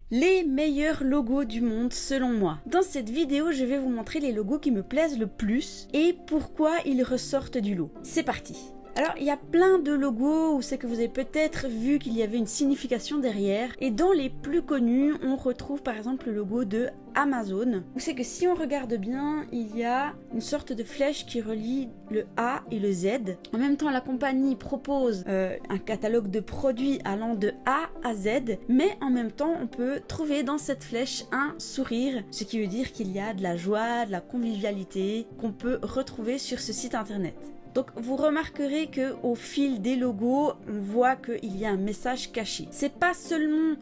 Les meilleurs logos du monde selon moi. Dans cette vidéo, je vais vous montrer les logos qui me plaisent le plus et pourquoi ils ressortent du lot. C'est parti! Alors, il y a plein de logos où c'est que vous avez peut-être vu qu'il y avait une signification derrière. Et dans les plus connus, on retrouve par exemple le logo de Amazon. Où c'est que si on regarde bien, il y a une sorte de flèche qui relie le A et le Z. En même temps, la compagnie propose un catalogue de produits allant de A à Z. Mais en même temps, on peut trouver dans cette flèche un sourire. Ce qui veut dire qu'il y a de la joie, de la convivialité qu'on peut retrouver sur ce site internet. Donc vous remarquerez que au fil des logos, on voit qu'il y a un message caché. C'est pas seulement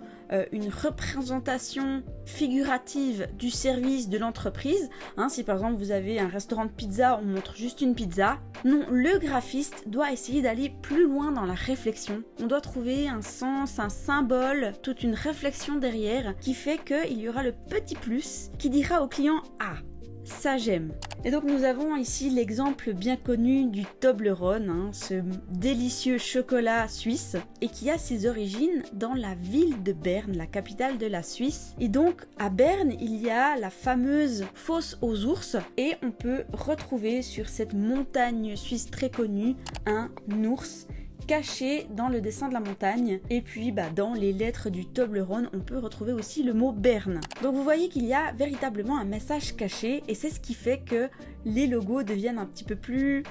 une représentation figurative du service de l'entreprise. Si par exemple vous avez un restaurant de pizza, on montre juste une pizza. Non, le graphiste doit essayer d'aller plus loin dans la réflexion. On doit trouver un sens, un symbole, toute une réflexion derrière qui fait qu'il y aura le petit plus qui dira au client « Ah !» ça j'aime. Et donc nous avons ici l'exemple bien connu du Toblerone, ce délicieux chocolat suisse et qui a ses origines dans la ville de Berne, la capitale de la Suisse. Et donc à Berne il y a la fameuse fosse aux ours et on peut retrouver sur cette montagne suisse très connue un ours caché dans le dessin de la montagne. Et puis dans les lettres du Toblerone, on peut retrouver aussi le mot Berne. Donc vous voyez qu'il y a véritablement un message caché et c'est ce qui fait que les logos deviennent un petit peu plus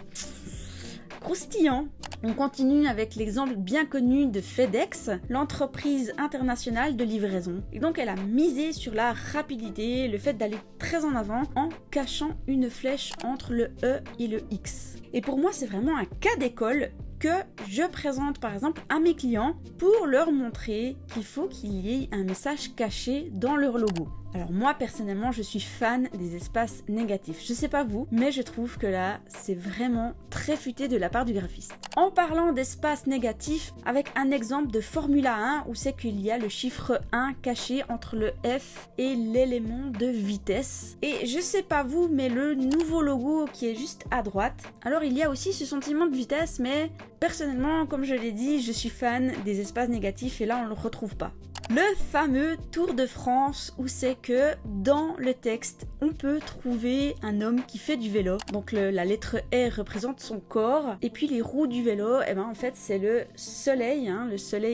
croustillants. On continue avec l'exemple bien connu de FedEx, l'entreprise internationale de livraison. Et donc elle a misé sur la rapidité, le fait d'aller très en avant en cachant une flèche entre le E et le X. Et pour moi c'est vraiment un cas d'école que je présente par exemple à mes clients pour leur montrer qu'il faut qu'il y ait un message caché dans leur logo. Alors moi personnellement je suis fan des espaces négatifs. Je sais pas vous, mais je trouve que là c'est vraiment très futé de la part du graphiste. En parlant d'espaces négatifs, avec un exemple de Formula 1 où c'est qu'il y a le chiffre 1 caché entre le F et l'élément de vitesse. Et je sais pas vous, mais le nouveau logo qui est juste à droite, alors il y a aussi ce sentiment de vitesse, mais personnellement comme je l'ai dit, je suis fan des espaces négatifs et là on le retrouve pas. Le fameux Tour de France où c'est que dans le texte on peut trouver un homme qui fait du vélo. Donc la lettre R représente son corps et puis les roues du vélo, en fait c'est le soleil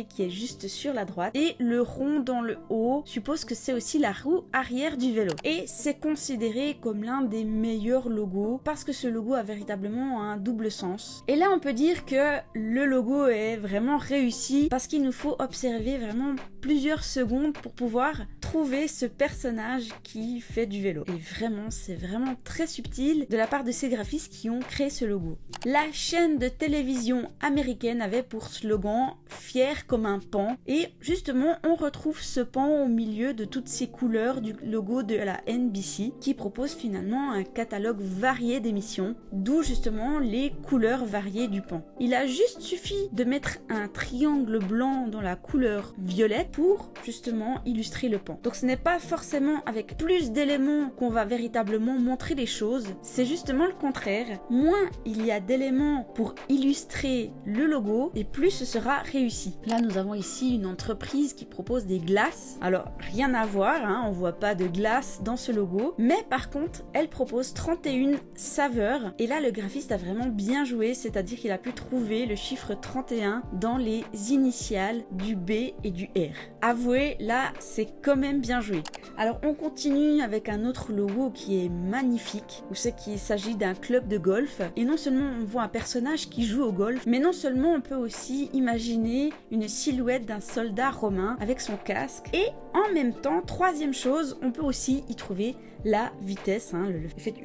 qui est juste sur la droite et le rond dans le haut suppose que c'est aussi la roue arrière du vélo. Et c'est considéré comme l'un des meilleurs logos parce que ce logo a véritablement un double sens. Et là on peut dire que le logo est vraiment réussi parce qu'il nous faut observer vraiment plusieurs secondes pour pouvoir trouver ce personnage qui fait du vélo. Et vraiment, c'est vraiment très subtil de la part de ces graphistes qui ont créé ce logo. La chaîne de télévision américaine avait pour slogan « Fier comme un pan » et justement, on retrouve ce pan au milieu de toutes ces couleurs du logo de la NBC qui propose finalement un catalogue varié d'émissions, d'où justement les couleurs variées du pan. Il a juste suffi de mettre un triangle blanc dans la couleur violette pour justement illustrer le pan. Donc ce n'est pas forcément avec plus d'éléments qu'on va véritablement montrer les choses, c'est justement le contraire. Moins il y a d'éléments pour illustrer le logo et plus ce sera réussi. Là nous avons ici une entreprise qui propose des glaces. Alors rien à voir, on voit pas de glace dans ce logo, mais par contre elle propose 31 saveurs et là le graphiste a vraiment bien joué, c'est-à-dire qu'il a pu trouver le chiffre 31 dans les initiales du B et du R. Avouez, là c'est quand même bien joué. Alors on continue avec un autre logo qui est magnifique, où c'est qu'il s'agit d'un club de golf et non seulement on voit un personnage qui joue au golf, mais non seulement on peut aussi imaginer une silhouette d'un soldat romain avec son casque et en même temps, troisième chose, on peut aussi y trouver la vitesse, le fait de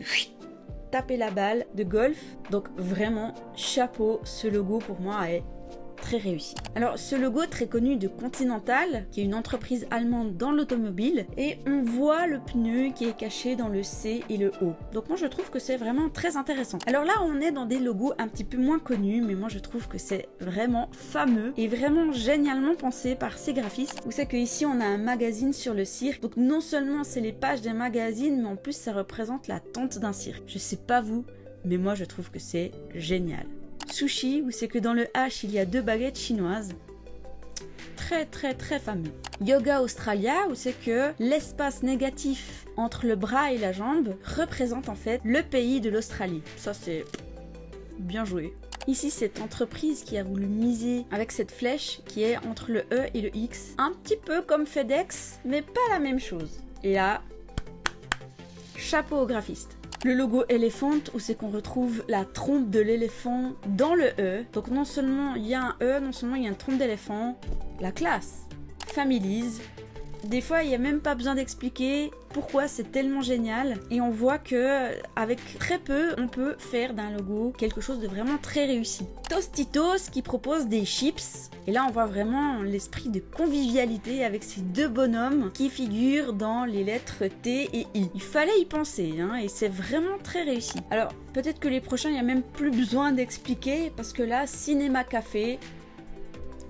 taper la balle de golf. Donc vraiment chapeau, ce logo pour moi est très réussi. Alors ce logo très connu de Continental, qui est une entreprise allemande dans l'automobile, et on voit le pneu qui est caché dans le C et le O. Donc moi je trouve que c'est vraiment très intéressant. Alors là on est dans des logos un petit peu moins connus, mais moi je trouve que c'est vraiment fameux et vraiment génialement pensé par ces graphistes. Vous savez qu'ici on a un magazine sur le cirque, donc non seulement c'est les pages d'un magazine, mais en plus ça représente la tente d'un cirque. Je sais pas vous, mais moi je trouve que c'est génial. Sushi, où c'est que dans le H il y a 2 baguettes chinoises. très fameux. Yoga Australia, où c'est que l'espace négatif entre le bras et la jambe représente en fait le pays de l'Australie. Ça c'est bien joué. Ici, cette entreprise qui a voulu miser avec cette flèche qui est entre le E et le X. Un petit peu comme FedEx, mais pas la même chose. Et là, chapeau au graphiste. Le logo Elephant, où c'est qu'on retrouve la trompe de l'éléphant dans le E. Donc non seulement il y a un E, non seulement il y a une trompe d'éléphant. La classe. Families. Des fois, il n'y a même pas besoin d'expliquer pourquoi c'est tellement génial. Et on voit que avec très peu, on peut faire d'un logo quelque chose de vraiment très réussi. Tostitos qui propose des chips. Et là, on voit vraiment l'esprit de convivialité avec ces deux bonhommes qui figurent dans les lettres T et I. Il fallait y penser, hein, et c'est vraiment très réussi. Alors, peut-être que les prochains, il n'y a même plus besoin d'expliquer, parce que là, Cinéma Café,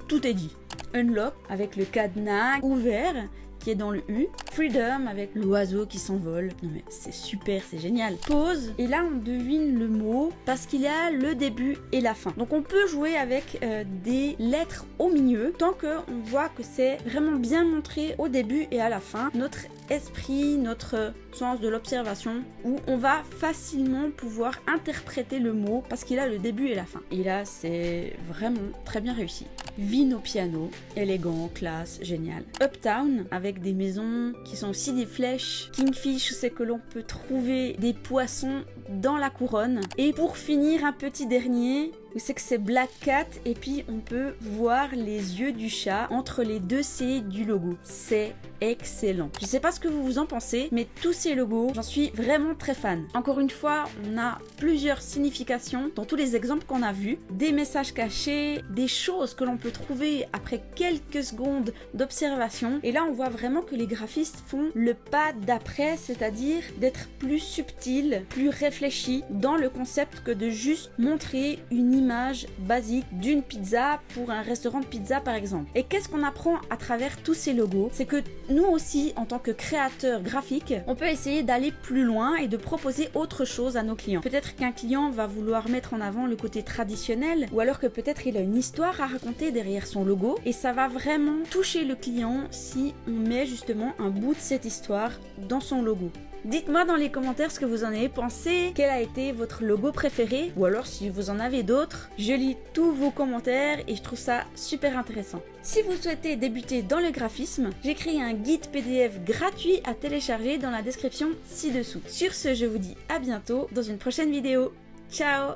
tout est dit. Unlock avec le cadenas ouvert qui est dans le U. Freedom avec l'oiseau qui s'envole. Non mais c'est super, c'est génial. Pause. Et là on devine le mot parce qu'il y a le début et la fin. Donc on peut jouer avec des lettres au milieu tant qu'on voit que c'est vraiment bien montré au début et à la fin. Notre esprit, notre sens de l'observation où on va facilement pouvoir interpréter le mot parce qu'il a le début et la fin. Et là c'est vraiment très bien réussi. Vino piano, élégant, classe, génial. Uptown avec des maisons qui sont aussi des flèches. Kingfish, c'est que l'on peut trouver des poissons dans la couronne. Et pour finir, un petit dernier, c'est que c'est Black Cat et puis on peut voir les yeux du chat entre les deux C du logo. C'est excellent. Je sais pas ce que vous vous en pensez, mais tous ces logos, j'en suis vraiment très fan. Encore une fois, on a plusieurs significations dans tous les exemples qu'on a vus. Des messages cachés, des choses que l'on peut trouver après quelques secondes d'observation. Et là, on voit vraiment que les graphistes font le pas d'après, c'est-à-dire d'être plus subtil, plus réfléchi dans le concept que de juste montrer une image basique d'une pizza pour un restaurant de pizza par exemple. Et qu'est-ce qu'on apprend à travers tous ces logos? C'est que nous aussi, en tant que créateurs graphiques, on peut essayer d'aller plus loin et de proposer autre chose à nos clients. Peut-être qu'un client va vouloir mettre en avant le côté traditionnel ou alors que peut-être il a une histoire à raconter derrière son logo et ça va vraiment toucher le client si on met justement un bout de cette histoire dans son logo. Dites-moi dans les commentaires ce que vous en avez pensé, quel a été votre logo préféré, ou alors si vous en avez d'autres. Je lis tous vos commentaires et je trouve ça super intéressant. Si vous souhaitez débuter dans le graphisme, j'ai créé un guide PDF gratuit à télécharger dans la description ci-dessous. Sur ce, je vous dis à bientôt dans une prochaine vidéo. Ciao!